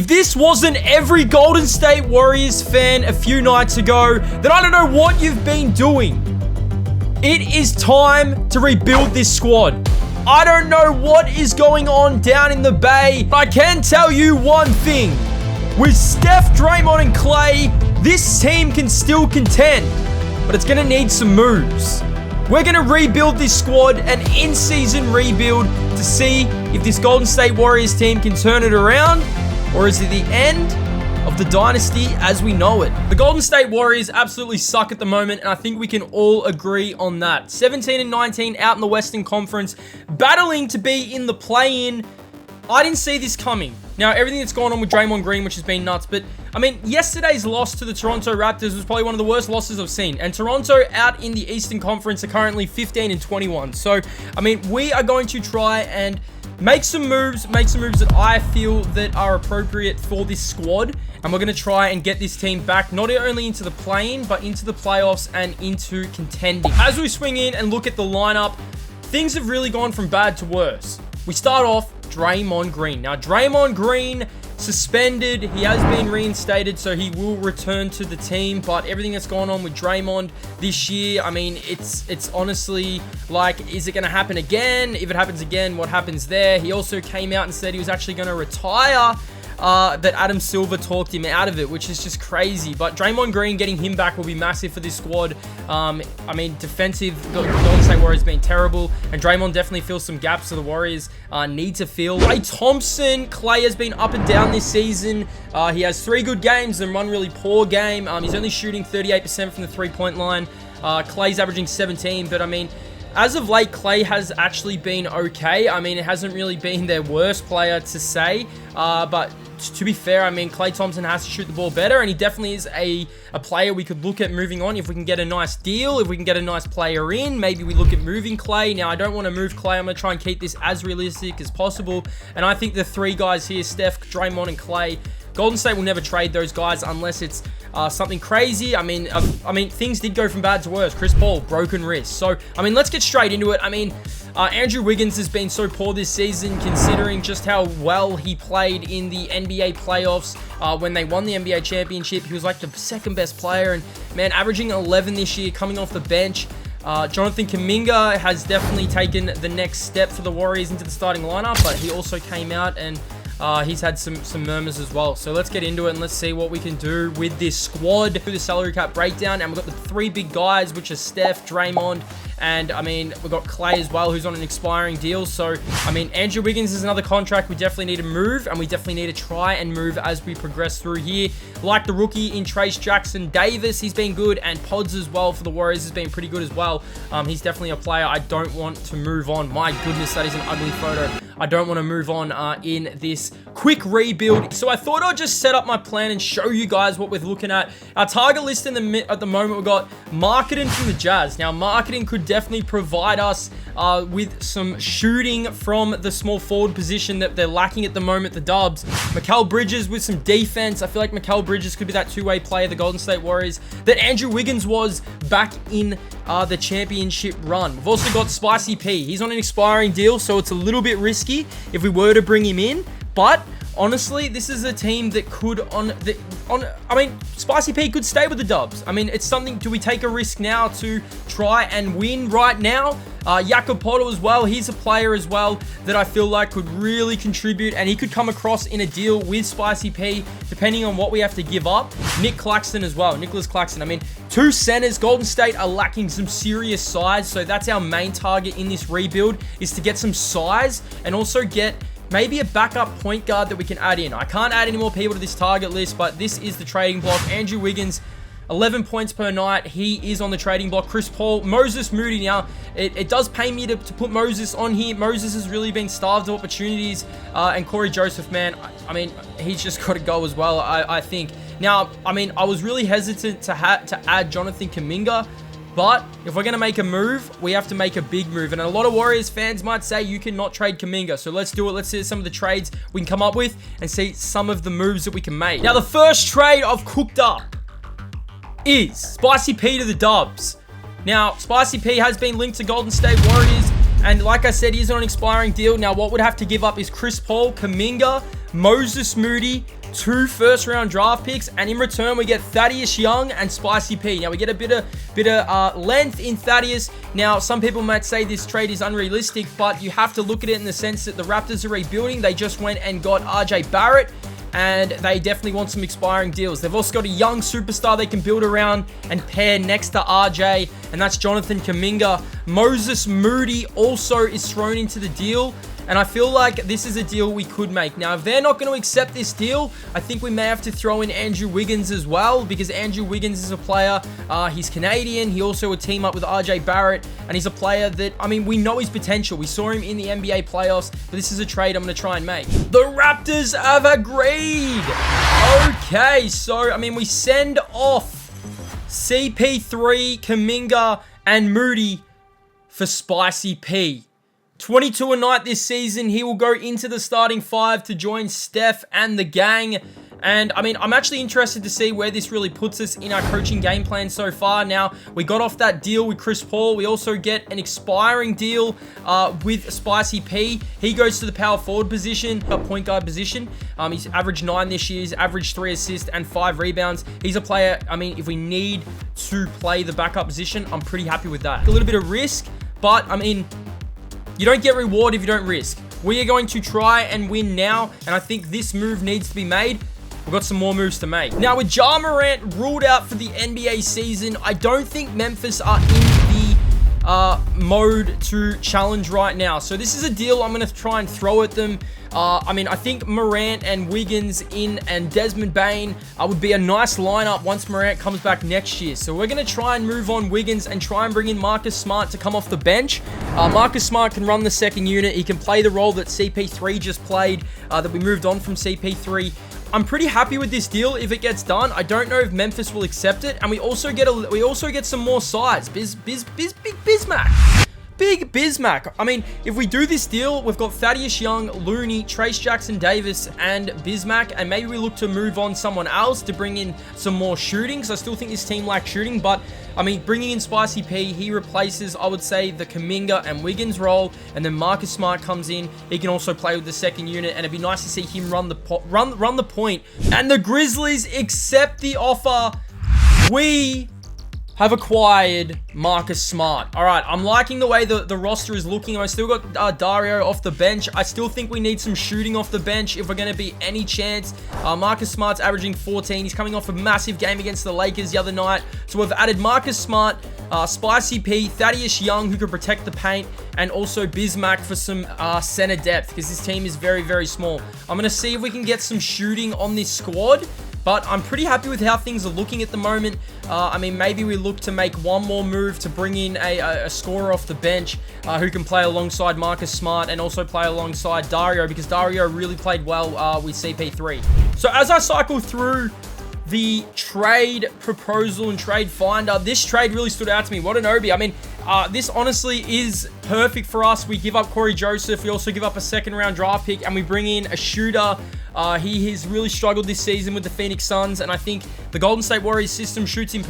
this wasn't every Golden State Warriors fan a few nights ago, then I don't know what you've been doing. It is time to rebuild this squad. I don't know what is going on down in the Bay, but I can tell you one thing. With Steph, Draymond, and Clay, this team can still contend, but it's going to need some moves. We're going to rebuild this squad, an in-season rebuild, to see if this Golden State Warriors team can turn it around, or is it the end of the dynasty as we know it? The Golden State Warriors absolutely suck at the moment, and I think we can all agree on that. 17 and 19 out in the Western Conference, battling to be in the play-in. I didn't see this coming. Now, everything that's gone on with Draymond Green, which has been nuts, but, I mean, yesterday's loss to the Toronto Raptors was probably one of the worst losses I've seen, and Toronto out in the Eastern Conference are currently 15 and 21. So, I mean, we are going to try and make some moves that I feel that are appropriate for this squad, and we're going to try and get this team back not only into the play-in, but into the playoffs and into contending. As we swing in and look at the lineup, things have really gone from bad to worse. We start off Draymond Green. Now, Draymond Green suspended. He has been reinstated, so he will return to the team. But everything that's gone on with Draymond this year, I mean, it's honestly like, is it going to happen again? If it happens again, what happens there? He also came out and said he was actually going to retire. That Adam Silver talked him out of it, which is just crazy. But Draymond Green, getting him back will be massive for this squad. I mean, defensive, Golden State Warriors been terrible, and Draymond definitely fills some gaps that the Warriors need to fill. Klay Thompson, Klay has been up and down this season. He has 3 good games and 1 really poor game. He's only shooting 38% from the three-point line. Klay's averaging 17, but I mean, as of late, Klay has actually been okay. I mean, it hasn't really been their worst player to say, but to be fair, I mean, Klay Thompson has to shoot the ball better, and he definitely is a player we could look at moving on if we can get a nice deal, if we can get a nice player in. Maybe we look at moving Klay. Now, I don't want to move Klay. I'm going to try and keep this as realistic as possible, and I think the 3 guys here, Steph, Draymond, and Klay, Golden State will never trade those guys unless it's something crazy. I mean, things did go from bad to worse. Chris Paul, broken wrist. So, I mean, let's get straight into it. I mean, Andrew Wiggins has been so poor this season, considering just how well he played in the NBA playoffs when they won the NBA championship. He was like the 2nd best player, and man, averaging 11 this year, coming off the bench. Jonathan Kuminga has definitely taken the next step for the Warriors into the starting lineup, but he also came out and he's had some murmurs as well. So let's get into it and let's see what we can do with this squad. Do the salary cap breakdown, and we've got the 3 big guys, which are Steph, Draymond, and I mean, we've got Klay as well, who's on an expiring deal. So, I mean, Andrew Wiggins is another contract we definitely need to move, and we definitely need to try and move as we progress through here. Like the rookie in Trace Jackson Davis, he's been good, and Pods as well for the Warriors has been pretty good as well. He's definitely a player I don't want to move on. My goodness, that is an ugly photo. I don't want to move on in this quick rebuild. So I thought I'd just set up my plan and show you guys what we're looking at. Our target list at the moment, we've got marketing from the Jazz. Now, marketing could definitely provide us with some shooting from the small forward position that they're lacking at the moment, the Dubs. Mikal Bridges with some defense. I feel like Mikal Bridges could be that 2-way player, the Golden State Warriors, that Andrew Wiggins was back in the championship run. We've also got Spicy P. He's on an expiring deal, so it's a little bit risky if we were to bring him in, but honestly, this is a team that could I mean, Spicy P could stay with the Dubs. I mean, it's something, do we take a risk now to try and win right now? Jakob Poeltl as well, he's a player as well that I feel like could really contribute, and he could come across in a deal with Spicy P, depending on what we have to give up. Nick Claxton as well, Nicholas Claxton. I mean, 2 centers. Golden State are lacking some serious size, so that's our main target in this rebuild, is to get some size and also get maybe a backup point guard that we can add in. I can't add any more people to this target list, but this is the trading block. Andrew Wiggins, 11 points per night. He is on the trading block. Chris Paul, Moses Moody. Now, it does pay me to put Moses on here. Moses has really been starved of opportunities. And Corey Joseph, man, I mean, he's just got to go as well, I think. Now, I mean, I was really hesitant to add Jonathan Kuminga, but if we're going to make a move, we have to make a big move. And a lot of Warriors fans might say you cannot trade Kuminga. So let's do it. Let's see some of the trades we can come up with and see some of the moves that we can make. Now, the first trade I've cooked up is Spicy P to the Dubs. Now, Spicy P has been linked to Golden State Warriors, and like I said, he's on an expiring deal. Now, what would have to give up is Chris Paul, Kuminga, Moses Moody, 2 first-round draft picks, and in return, we get Thaddeus Young and Spicy P. Now, we get a bit of length in Thaddeus. Now, some people might say this trade is unrealistic, but you have to look at it in the sense that the Raptors are rebuilding. They just went and got RJ Barrett, and they definitely want some expiring deals. They've also got a young superstar they can build around and pair next to RJ, and that's Jonathan Kuminga. Moses Moody also is thrown into the deal, and I feel like this is a deal we could make. Now, if they're not going to accept this deal, I think we may have to throw in Andrew Wiggins as well, because Andrew Wiggins is a player. He's Canadian. He also would team up with RJ Barrett, and he's a player that, I mean, we know his potential. We saw him in the NBA playoffs, but this is a trade I'm going to try and make. The Raptors have agreed. Okay, so, I mean, we send off CP3, Kuminga, and Moody for Spicy P. 22 a night this season. He will go into the starting 5 to join Steph and the gang. And, I mean, I'm actually interested to see where this really puts us in our coaching game plan so far. Now, we got off that deal with Chris Paul. We also get an expiring deal with Spicy P. He goes to the power forward position, a point guard position. He's averaged 9 this year. He's averaged 3 assists and 5 rebounds. He's a player, I mean, if we need to play the backup position, I'm pretty happy with that. A little bit of risk, but, I mean, you don't get reward if you don't risk. We are going to try and win now, and I think this move needs to be made. We've got some more moves to make. Now, with Ja Morant ruled out for the NBA season, I don't think Memphis are in the mode to challenge right now. So this is a deal I'm going to try and throw at them. I mean, I think Morant and Wiggins and Desmond Bane would be a nice lineup once Morant comes back next year. So we're going to try and move on Wiggins and try and bring in Marcus Smart to come off the bench. Marcus Smart can run the second unit. He can play the role that CP3 just played, that we moved on from CP3. I'm pretty happy with this deal if it gets done. I don't know if Memphis will accept it, and we also get some more sides. Big Bismack. Big Bismack. I mean, if we do this deal, we've got Thaddeus Young, Looney, Trace Jackson-Davis, and Bismack, and maybe we look to move on someone else to bring in some more shooting, because I still think this team lacks shooting, but, I mean, bringing in Spicy P, he replaces, I would say, the Kuminga and Wiggins role, and then Marcus Smart comes in. He can also play with the second unit, and it'd be nice to see him run the point. And the Grizzlies accept the offer. We have acquired Marcus Smart. All right, I'm liking the way the roster is looking. I still got Dario off the bench. I still think we need some shooting off the bench if we're going to be any chance. Marcus Smart's averaging 14. He's coming off a massive game against the Lakers the other night. So we've added Marcus Smart, Spicy P, Thaddeus Young, who can protect the paint, and also Bismack for some center depth, because this team is very, very small. I'm going to see if we can get some shooting on this squad, but I'm pretty happy with how things are looking at the moment. I mean, maybe we look to make one more move to bring in a scorer off the bench who can play alongside Marcus Smart and also play alongside Dario, because Dario really played well with CP3. So as I cycle through the trade proposal and trade finder, this trade really stood out to me. Watanabe. I mean, this honestly is perfect for us. We give up Corey Joseph. We also give up a second-round draft pick, and we bring in a shooter. He has really struggled this season with the Phoenix Suns, and I think the Golden State Warriors system suits him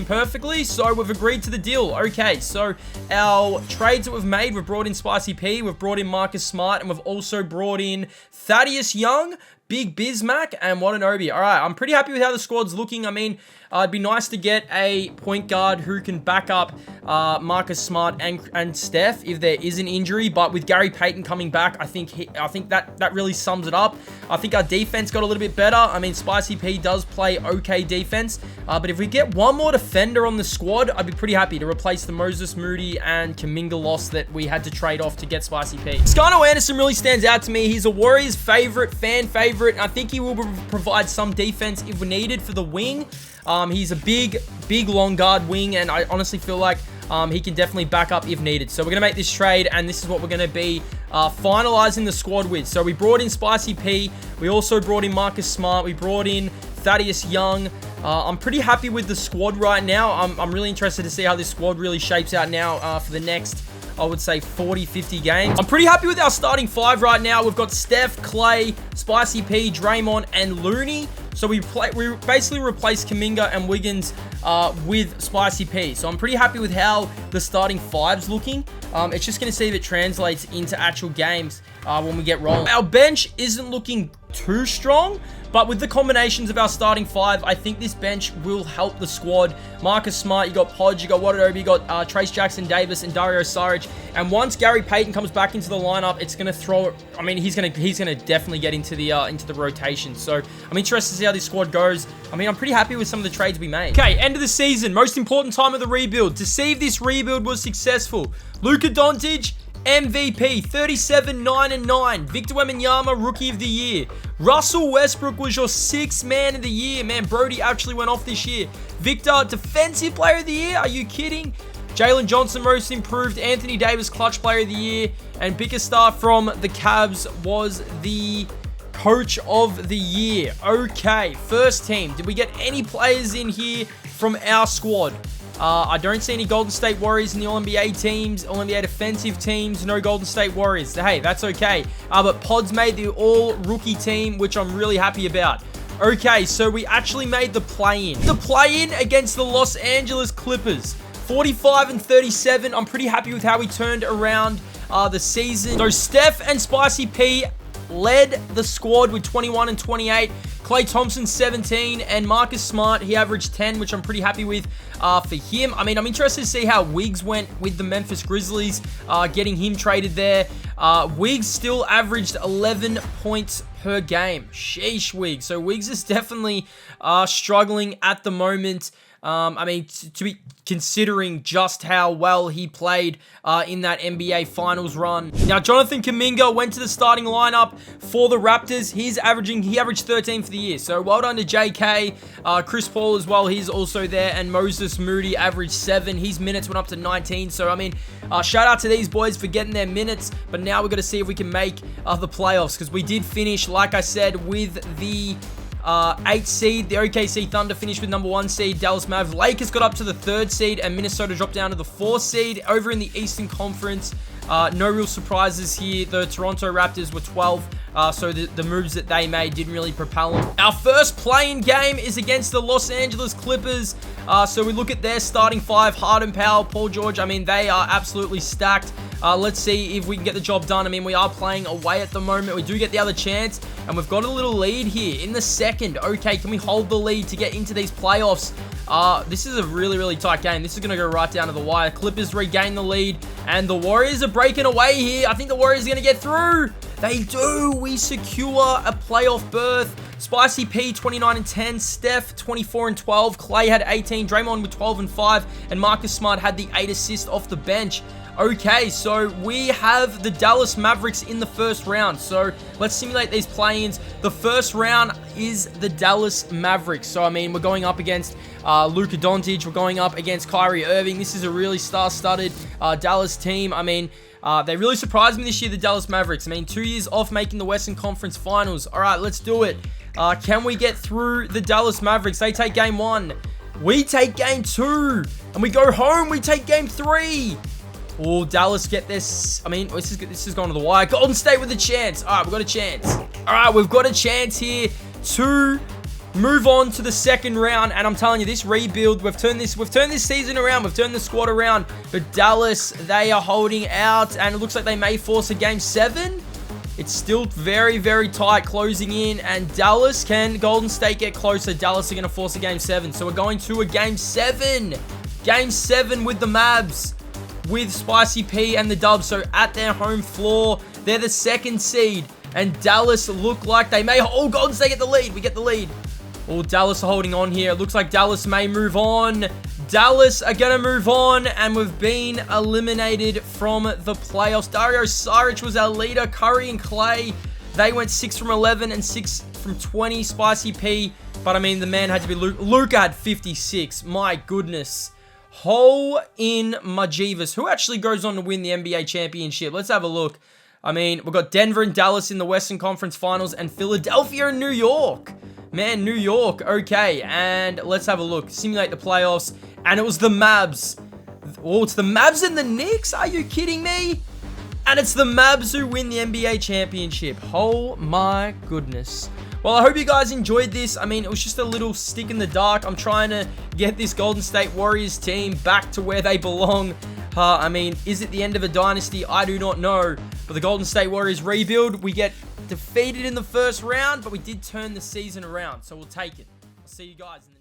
perfectly, so we've agreed to the deal. Okay, so our trades that we've made, we've brought in Spicy P, we've brought in Marcus Smart, and we've also brought in Thaddeus Young, Big Bismack, and Watanabe. All right, I'm pretty happy with how the squad's looking. I mean, it'd be nice to get a point guard who can back up Marcus Smart and Steph if there is an injury. But with Gary Payton coming back, I think that really sums it up. I think our defense got a little bit better. I mean, Spicy P does play okay defense, but if we get one more defender on the squad, I'd be pretty happy to replace the Moses Moody and Kuminga loss that we had to trade off to get Spicy P. Scarno Anderson really stands out to me. He's a Warriors favorite, fan favorite. I think he will provide some defense if we needed for the wing. He's a big, long guard wing, and I honestly feel like he can definitely back up if needed. So we're going to make this trade, and this is what we're going to be finalizing the squad with. So we brought in Spicy P. We also brought in Marcus Smart. We brought in Thaddeus Young. I'm pretty happy with the squad right now. I'm really interested to see how this squad really shapes out now for the next, I would say, 40-50 games. I'm pretty happy with our starting 5 right now. We've got Steph, Clay, Spicy P, Draymond, and Looney. So we basically replaced Kuminga and Wiggins with Spicy P. So I'm pretty happy with how the starting 5's looking. It's just going to see if it translates into actual games. when we get rolling. Our bench isn't looking too strong, but with the combinations of our starting five, I think this bench will help the squad. Marcus Smart, you got Podge, you got Watanabe, you got Trace Jackson-Davis and Dario Saric. And once Gary Payton comes back into the lineup, it's gonna throw. I mean, he's gonna definitely get into the rotation. So I'm interested to see how this squad goes. I mean, I'm pretty happy with some of the trades we made. Okay, end of the season, most important time of the rebuild. To see if this rebuild was successful, Luka Doncic, MVP, 37, 9, and 9. Victor Wembanyama, Rookie of the Year. Russell Westbrook was your 6th man of the year. Man, Brody actually went off this year. Victor, Defensive Player of the Year. Are you kidding? Jalen Johnson, Most Improved. Anthony Davis, Clutch Player of the Year. And Bickerstaff from the Cavs was the Coach of the Year. Okay, first team. Did we get any players in here from our squad? I don't see any Golden State Warriors in the All-NBA teams, All-NBA defensive teams, no Golden State Warriors. Hey, that's okay. But Pods made the all-rookie team, which I'm really happy about. Okay, so we actually made the play-in. The play-in against the Los Angeles Clippers. 45 and 37. I'm pretty happy with how we turned around the season. So Steph and Spicy P led the squad with 21 and 28. Klay Thompson, 17, and Marcus Smart, he averaged 10, which I'm pretty happy with for him. I mean, I'm interested to see how Wiggs went with the Memphis Grizzlies, getting him traded there. Wiggs still averaged 11 points per game. Sheesh, Wiggs. So Wiggs is definitely struggling at the moment. I mean, to be considering just how well he played in that NBA Finals run. Now, Jonathan Kuminga went to the starting lineup for the Raptors. He averaged 13 for the year. So well done to JK. Chris Paul as well, he's also there. And Moses Moody averaged 7. His minutes went up to 19. So, I mean, shout out to these boys for getting their minutes. But now we've got to see if we can make the playoffs, because we did finish, like I said, with the 8th seed. The OKC Thunder finished with number 1 seed. Dallas Mavs. Lakers got up to the 3rd seed, and Minnesota dropped down to the 4th seed. Over in the Eastern Conference, no real surprises here. The Toronto Raptors were 12, so the moves that they made didn't really propel them. Our first play-in game is against the Los Angeles Clippers. So we look at their starting 5. Harden, Powell, Paul George. I mean, they are absolutely stacked. Let's see if we can get the job done. I mean, we are playing away at the moment. We do get the other chance, and we've got a little lead here in the 2nd. Okay, can we hold the lead to get into these playoffs? This is a really, really tight game. This is going to go right down to the wire. Clippers regain the lead, and the Warriors are breaking away here. I think the Warriors are going to get through. They do. We secure a playoff berth. Spicy P, 29 and 10. Steph, 24 and 12. Klay had 18. Draymond with 12 and 5. And Marcus Smart had the 8 assists off the bench. Okay, so we have the Dallas Mavericks in the first round. So let's simulate these play-ins. The first round is the Dallas Mavericks. So, I mean, we're going up against Luka Doncic. We're going up against Kyrie Irving. This is a really star-studded Dallas team. I mean, they really surprised me this year, the Dallas Mavericks. I mean, 2 years off making the Western Conference Finals. All right, let's do it. Can we get through the Dallas Mavericks? They take game 1. We take game 2. And we go home. We take game 3. Oh, Dallas get this. I mean, this is going to the wire. Golden State with a chance. All right, we've got a chance. All right, we've got a chance here to move on to the 2nd round. And I'm telling you, this rebuild, we've turned this season around. We've turned the squad around. But Dallas, they are holding out, and it looks like they may force a game 7. It's still very, very tight closing in, and Dallas, can Golden State get closer? Dallas are going to force a game 7. So we're going to a game 7. Game 7 with the Mavs, with Spicy P and the Dubs. So at their home floor, they're the 2nd seed. And Dallas look like they may... Oh, Golden State get the lead. We get the lead. Oh, Dallas are holding on here. It looks like Dallas may move on. Dallas are going to move on, and we've been eliminated from the playoffs. Dario Saric was our leader. Curry and Klay, they went 6 from 11 and 6 from 20. Spicy P, but I mean, the man had to be Luka. Luka had 56. My goodness. Hole in Majivas. Who actually goes on to win the NBA championship? Let's have a look. I mean, we've got Denver and Dallas in the Western Conference Finals, and Philadelphia and New York. Man, New York. Okay, and let's have a look. Simulate the playoffs, and it was the Mavs. Oh, it's the Mavs and the Knicks? Are you kidding me? And it's the Mavs who win the NBA championship. Oh my goodness. Well, I hope you guys enjoyed this. I mean, it was just a little stick in the dark. I'm trying to get this Golden State Warriors team back to where they belong. I mean, is it the end of a dynasty? I do not know. But the Golden State Warriors rebuild. We get defeated in the first round, but we did turn the season around, so we'll take it. I'll see you guys in the